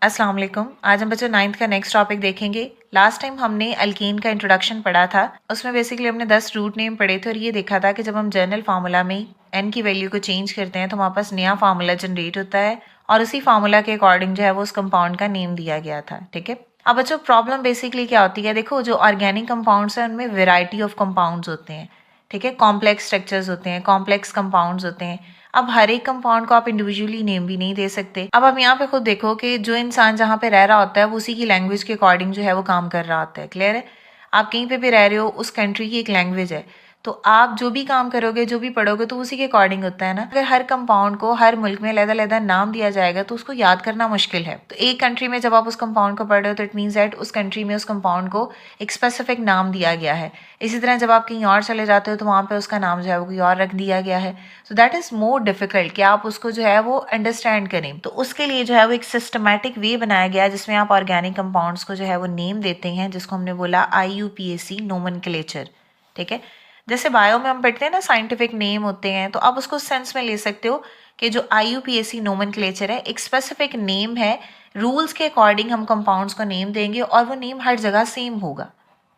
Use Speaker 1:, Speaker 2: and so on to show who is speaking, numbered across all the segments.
Speaker 1: अस्सलाम वालेकुम। आज हम बच्चों 9th का नेक्स्ट टॉपिक देखेंगे। लास्ट टाइम हमने अल्कीन का इंट्रोडक्शन पढ़ा था। उसमें बेसिकली हमने 10 रूट नेम पढ़े थे और ये देखा था कि जब हम जनरल फार्मूला में n की वैल्यू को चेंज करते हैं तो हमारे पास नया फार्मूला जनरेट होता है और उसी फार्मूला के अकॉर्डिंग जो है वो उस कंपाउंड का नेम दिया गया था। ठीक है, अब बच्चों प्रॉब्लम बेसिकली क्या होती है, देखो जो ऑर्गेनिक कंपाउंड्स हैं उनमें वेराइटी ऑफ कंपाउंड्स होते हैं। ठीक है, कॉम्प्लेक्स स्ट्रक्चर्स होते हैं, कॉम्प्लेक्स कंपाउंड्स होते हैं। अब हर एक कंपाउंड को आप इंडिविजुअली नेम भी नहीं दे सकते। अब आप यहाँ पे खुद देखो कि जो इंसान जहाँ पे रह रहा होता है वो उसी की लैंग्वेज के अकॉर्डिंग जो है वो काम कर रहा होता है। क्लियर है? आप कहीं पे भी रह रहे हो, उस कंट्री की एक लैंग्वेज है, तो आप जो भी काम करोगे, जो भी पढ़ोगे, तो उसी के अकॉर्डिंग होता है ना। अगर हर कंपाउंड को हर मुल्क में अलग-अलग नाम दिया जाएगा तो उसको याद करना मुश्किल है। तो एक कंट्री में जब आप उस कंपाउंड को पढ़ रहे हो तो इट मीन्स दैट उस कंट्री में उस कंपाउंड को एक स्पेसिफिक नाम दिया गया है। इसी तरह जब आप कहीं और चले जाते हो तो वहाँ पे उसका नाम जो है वो कोई और रख दिया गया है। So that is more difficult कि आप उसको जो है वो अंडरस्टैंड करें। तो उसके लिए जो है वो एक सिस्टमैटिक वे बनाया गया है जिसमें आप ऑर्गेनिक कंपाउंड्स को जो है वो नेम देते हैं, जिसको हमने बोला IUPAC नोमेनक्लेचर। ठीक है, जैसे बायो में हम पढ़ते हैं ना साइंटिफिक नेम होते हैं, तो आप उसको सेंस में ले सकते हो कि जो IUPAC नोमेनक्लेचर है एक स्पेसिफिक नेम है। रूल्स के अकॉर्डिंग हम कंपाउंड्स को नेम देंगे और वो नेम हर जगह सेम होगा।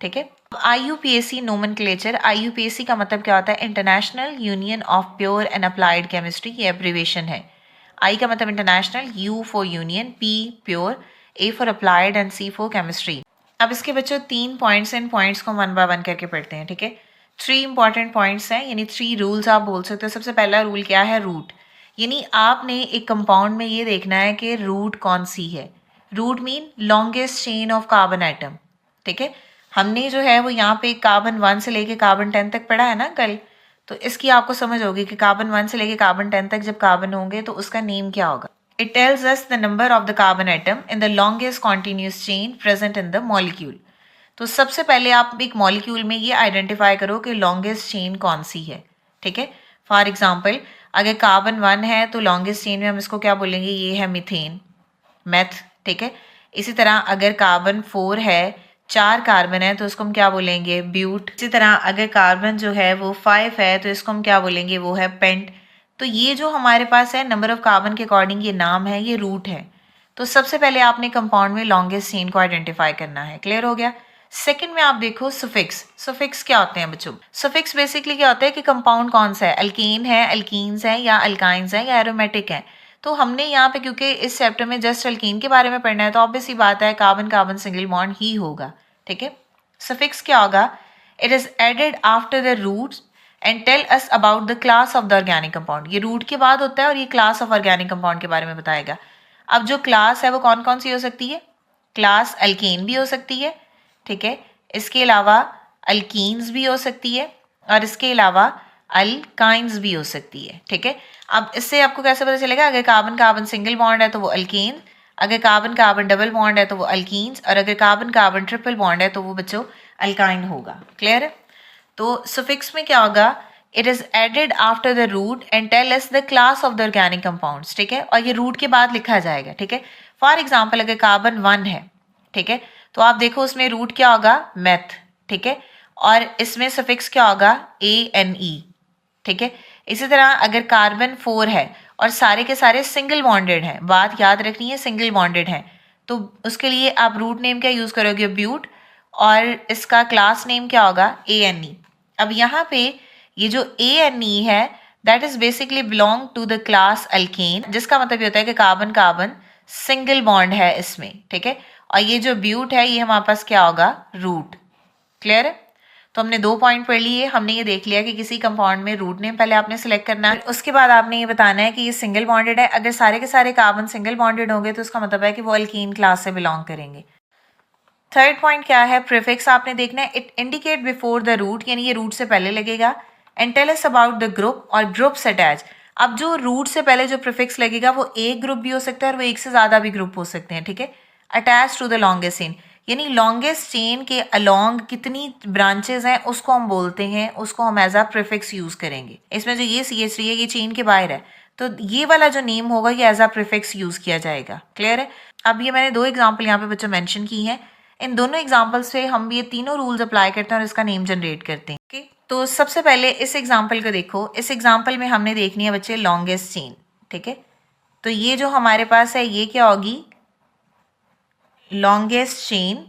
Speaker 1: ठीक है, IUPAC नोमेनक्लेचर, IUPAC का मतलब क्या होता है? International union of pure and applied chemistry, ये एब्रीवेशन है। I का मतलब international, U for union, P pure, A for applied and C for chemistry. अब इसके बच्चों 3 पॉइंट्स, इन पॉइंट्स को 1 बाय 1 करके पढ़ते हैं। ठीक है, 3 इंपॉर्टेंट पॉइंट्स हैं, यानी 3 रूल्स आप बोल सकते हो। सबसे पहला रूल क्या है? रूट, यानी आपने एक कंपाउंड में ये देखना है कि रूट कौन सी है। Root mean longest chain of carbon atom. ठीक है, हमने जो है वो यहाँ पे कार्बन 1 से लेके कार्बन 10 तक पढ़ा है ना कल, तो इसकी आपको समझ होगी कि कार्बन 1 से लेके कार्बन 10 तक जब कार्बन होंगे तो उसका नेम क्या होगा। It tells us the number of the carbon atom in the longest continuous chain present in the molecule. तो सबसे पहले आप एक मॉलिक्यूल में ये आइडेंटिफाई करो कि लॉन्गेस्ट चेन कौन सी है। ठीक है, फॉर एग्जाम्पल अगर कार्बन 1 है तो लॉन्गेस्ट चेन में हम इसको क्या बोलेंगे? ये है मीथेन, मैथ। ठीक है, इसी तरह अगर कार्बन 4 है, 4 कार्बन है, तो इसको हम क्या बोलेंगे? ब्यूट। इसी तरह अगर कार्बन जो है वो 5 है तो इसको हम क्या बोलेंगे? वो है पेंट। तो ये जो हमारे पास है नंबर ऑफ कार्बन के अकॉर्डिंग ये नाम है, ये रूट है। तो सबसे पहले आपने कंपाउंड में लॉन्गेस्ट चेन को आइडेंटिफाई करना है। क्लियर हो गया? सेकंड में आप देखो सफिक्स। सफिक्स क्या होते हैं बच्चों? सफिक्स बेसिकली क्या होता है कि कंपाउंड कौन सा है, अल्केन है, अल्कीन्स है, या अल्काइंस है, या एरोमेटिक है। तो हमने यहाँ पे क्योंकि इस चैप्टर में जस्ट अल्कीन के बारे में पढ़ना है तो ऑब्वियस ही बात है कार्बन कार्बन सिंगल बॉन्ड ही होगा। ठीक है, सफिक्स क्या होगा? It is added after the roots and tell us about the class of the organic compound. ये रूट के बाद होता है और ये क्लास ऑफ ऑर्गेनिक कंपाउंड के बारे में बताएगा। अब जो क्लास है वो कौन कौन सी हो सकती है? क्लास अल्केन भी हो सकती है। ठीक है, इसके अलावा अल्कीन्स भी हो सकती है और इसके अलावा अल्काइंस भी हो सकती है। ठीक है, अब इससे आपको कैसे पता चलेगा? अगर कार्बन कार्बन सिंगल बॉन्ड है तो वो अल्केन, अगर कार्बन कार्बन डबल बॉन्ड है तो वो अल्कीन्स, और अगर कार्बन कार्बन ट्रिपल बॉन्ड है तो वो बच्चों अल्काइन होगा। क्लियर है? तो सफिक्स में क्या होगा? It is added after the root and tell us the class of the organic compounds. ठीक है, और ये रूट के बाद लिखा जाएगा। ठीक है, फॉर एग्जाम्पल अगर कार्बन 1 है, ठीक है, तो आप देखो उसमें रूट क्या होगा? मेथ। ठीक है, और इसमें सफिक्स क्या होगा? ANE। ठीक है, इसी तरह अगर कार्बन 4 है और सारे के सारे सिंगल बॉन्डेड हैं, बात याद रखनी है, सिंगल बॉन्डेड हैं, तो उसके लिए आप रूट नेम क्या यूज करोगे? ब्यूट, और इसका क्लास नेम क्या होगा? ANE। अब यहाँ पे ये जो ANE है that is basically belong to the class alkane, जिसका मतलब ये होता है कि कार्बन कार्बन सिंगल बॉन्ड है इसमें। ठीक है, और ये जो ब्यूट है ये हमारे पास क्या होगा? रूट। क्लियर है? तो हमने 2 पॉइंट पढ़ लिए। हमने ये देख लिया कि किसी कंपाउंड में रूट नेम पहले आपने सेलेक्ट करना है, उसके बाद आपने ये बताना है कि ये सिंगल बॉन्डेड है। अगर सारे के सारे कार्बन सिंगल बॉन्डेड होंगे तो उसका मतलब है कि वो अल्कीन क्लास से बिलोंग करेंगे। थर्ड पॉइंट क्या है? प्रीफिक्स आपने देखना है। It indicate before the root, यानी ये रूट से पहले लगेगा। And tell us about the group और ग्रुप्स अटैच। अब जो रूट से पहले जो प्रीफिक्स लगेगा वो एक ग्रुप भी हो सकता है और वो एक से ज्यादा भी ग्रुप हो सकते हैं। ठीक है, attach to the longest chain, यानी लॉन्गेस्ट चेन के अलोंग कितनी ब्रांचेस हैं उसको हम बोलते हैं, उसको हम एज अ प्रीफिक्स यूज करेंगे। इसमें जो ये CH3 है ये चेन के बाहर है, तो ये वाला जो नेम होगा ये एज अ प्रीफिक्स यूज किया जाएगा। क्लियर है? अब ये मैंने 2 एग्जाम्पल यहाँ पे बच्चों मेंशन की हैं। इन दोनों एग्जाम्पल से हम ये तीनों रूल्स अप्लाई करते हैं और इसका नेम जनरेट करते हैं। ओके, तो सबसे पहले इस एग्जाम्पल को देखो। इस एग्जाम्पल में हमने देखनी है बच्चे लॉन्गेस्ट चेन। ठीक है, तो ये जो हमारे पास है ये क्या होगी? लॉन्गेस्ट चेन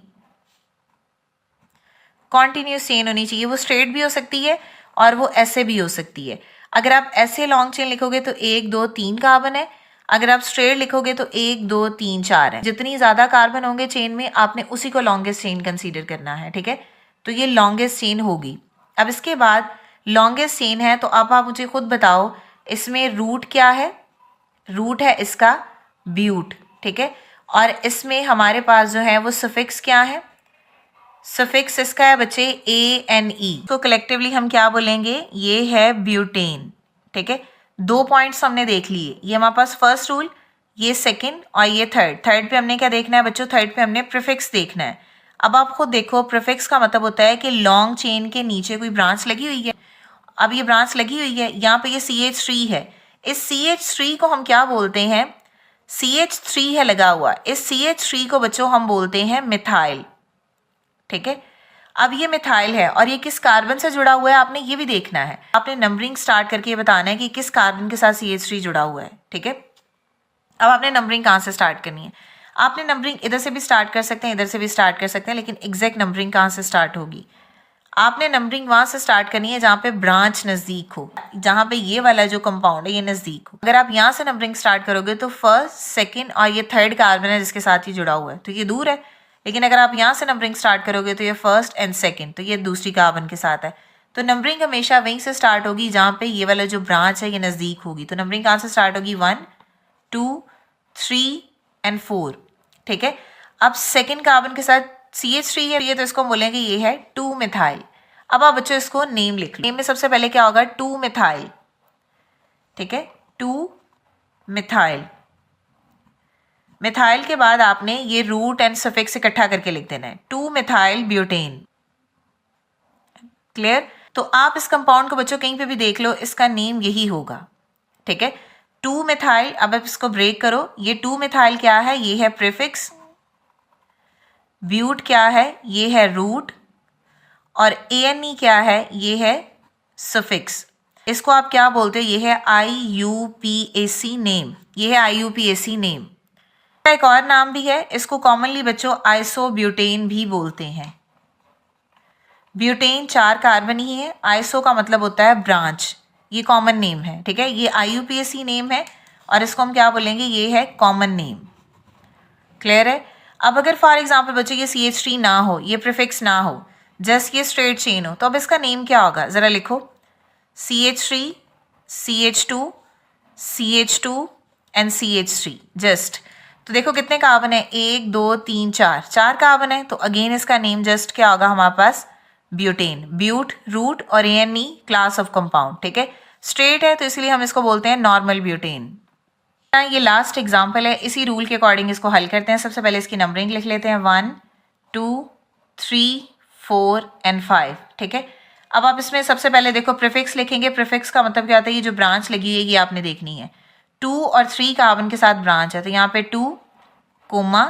Speaker 1: कॉन्टिन्यूस चेन होनी चाहिए। वो स्ट्रेट भी हो सकती है और वो ऐसे भी हो सकती है। अगर आप ऐसे लॉन्ग चेन लिखोगे तो 1 2 3 कार्बन है, अगर आप स्ट्रेट लिखोगे तो 1 2 3 4 है। जितनी ज़्यादा कार्बन होंगे चेन में आपने उसी को लॉन्गेस्ट चेन कंसीडर करना है, ठीक है। तो ये लॉन्गेस्ट चेन होगी। अब इसके बाद लॉन्गेस्ट चेन है तो अब आप मुझे खुद बताओ इसमें रूट क्या है। रूट है इसका ब्यूट, ठीक है। और इसमें हमारे पास जो है वो सफिक्स क्या है, सफिक्स इसका है बच्चे ANE। तो कलेक्टिवली हम क्या बोलेंगे, ये है ब्यूटेन, ठीक है। 2 पॉइंट्स हमने देख लिए, ये हमारे पास फर्स्ट रूल, ये सेकंड और ये थर्ड। थर्ड पे हमने क्या देखना है बच्चों, थर्ड पे हमने प्रीफिक्स देखना है। अब आप खुद देखो प्रीफिक्स का मतलब होता है कि लॉन्ग चेन के नीचे कोई ब्रांच लगी हुई है। अब ये ब्रांच लगी हुई है, यहाँ पे ये CH3 है। इस CH3 को हम क्या बोलते हैं, CH3 है लगा हुआ, इस CH3 को बच्चों हम बोलते हैं मिथाइल, ठीक है। अब ये मिथाइल है और ये किस कार्बन से जुड़ा हुआ है आपने ये भी देखना है। आपने नंबरिंग स्टार्ट करके ये बताना है कि किस कार्बन के साथ CH3 जुड़ा हुआ है, ठीक है। अब आपने नंबरिंग कहाँ से स्टार्ट करनी है, आपने नंबरिंग इधर से भी स्टार्ट कर सकते हैं, इधर से भी स्टार्ट कर सकते हैं, लेकिन एग्जैक्ट नंबरिंग कहाँ से स्टार्ट होगी, आपने नंबरिंग वहाँ से स्टार्ट करनी है जहाँ पे ब्रांच नज़दीक हो, जहाँ पे ये वाला जो कंपाउंड है ये नज़दीक हो। अगर आप यहाँ से नंबरिंग स्टार्ट करोगे तो फर्स्ट, सेकंड और ये थर्ड कार्बन है जिसके साथ ये जुड़ा हुआ है, तो ये दूर है। लेकिन अगर आप यहाँ से नंबरिंग स्टार्ट करोगे तो ये फर्स्ट एंड सेकंड, तो ये दूसरी कार्बन के साथ है। तो नंबरिंग हमेशा वहीं से स्टार्ट होगी जहाँ पे ये वाला जो ब्रांच है ये नज़दीक होगी। तो नंबरिंग कहाँ से स्टार्ट होगी, 1 2 3 एंड 4, ठीक है। अब सेकेंड कार्बन के साथ CH3 है, ये तो इसको बोलेंगे ये है 2 मिथाइल। अब आप बच्चों इसको नेम लिख लो। नेम में सबसे पहले क्या होगा, 2 मिथाइल, ठीक है, 2 मिथाइल। मिथाइल के बाद आपने ये रूट एंड सफिक्स इकट्ठा करके लिख देना है, 2 मिथाइल ब्यूटेन। क्लियर। तो आप इस कंपाउंड को बच्चों कहीं पे भी देख लो, इसका नेम यही होगा, ठीक है, 2 मिथाइल। अब आप इसको ब्रेक करो, ये 2 मिथाइल क्या है, ये है प्रीफिक्स, ब्यूट क्या है, ये है रूट, और ANE क्या है, ये है सफिक्स। इसको आप क्या बोलते हो, ये है IUPAC नेम, ये है IUPAC नेम। एक और नाम भी है, इसको कॉमनली बच्चों आइसोब्यूटेन भी बोलते हैं। ब्यूटेन 4 कार्बन ही है, आइसो का मतलब होता है ब्रांच, ये कॉमन नेम है, ठीक है। ये IUPAC नेम है और इसको हम क्या बोलेंगे, ये है कॉमन नेम। क्लियर है। अब अगर फॉर एग्जाम्पल बच्चों ये CH3 ना हो, ये प्रीफिक्स ना हो, जस्ट ये स्ट्रेट चेन हो, तो अब इसका नेम क्या होगा, ज़रा लिखो, CH3 CH2 CH2 and CH3 just. तो देखो कितने कार्बन है, 1 2 3 4 कार्बन है। तो अगेन इसका नेम जस्ट क्या होगा हमारे पास, ब्यूटेन। ब्यूट रूट और ANE क्लास ऑफ कंपाउंड, ठीक है। स्ट्रेट है तो इसलिए हम इसको बोलते हैं नॉर्मल ब्यूटेन। ये लास्ट एग्जाम्पल है, इसी रूल के अकॉर्डिंग इसको हल करते हैं। सबसे पहले इसकी नंबरिंग लिख लेते हैं, 1 2 3 4 एंड 5, ठीक है। अब आप इसमें सबसे पहले देखो प्रीफिक्स लिखेंगे। प्रीफिक्स का मतलब क्या होता है, ये जो ब्रांच लगी है ये आपने देखनी है। 2 और 3 कार्बन के साथ ब्रांच है, तो यहाँ पे 2 कोमा,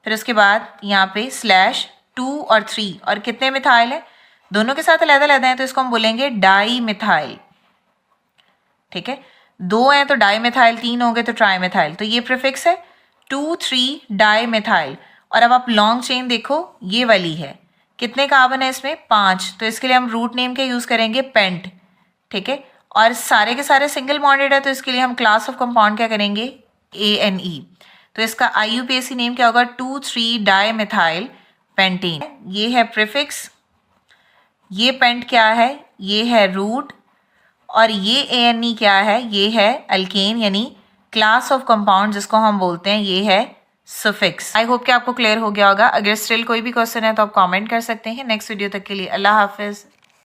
Speaker 1: फिर उसके बाद यहाँ पे स्लैश 2 और 3, और कितने मिथाइल है, दोनों के साथ अलग-अलग हैं, तो इसको हम बोलेंगे डाई मिथाइल, ठीक है। 2 हैं तो डाई मिथाइल, 3 होंगे तो ट्राई मिथाइल। तो ये प्रीफिक्स है 2 3 डाई मिथाइल। और अब आप लॉन्ग चेन देखो, ये वाली है, कितने कार्बन है इसमें, 5, तो इसके लिए हम रूट नेम के यूज़ करेंगे पेंट, ठीक है। और सारे के सारे सिंगल बॉन्डेड है, तो इसके लिए हम क्लास ऑफ कंपाउंड क्या करेंगे, ANE। तो इसका IUPAC नेम क्या होगा, 2 3 डाई मिथाइल पेंटीन। ये है प्रीफिक्स, ये पेंट क्या है, ये है रूट, और ये ANE क्या है, ये है अल्केन, यानी क्लास ऑफ कंपाउंड जिसको हम बोलते हैं ये है सफिक्स। आई होप कि आपको क्लियर हो गया होगा। अगर स्टिल कोई भी क्वेश्चन है तो आप कमेंट कर सकते हैं। नेक्स्ट वीडियो तक के लिए अल्लाह हाफिज।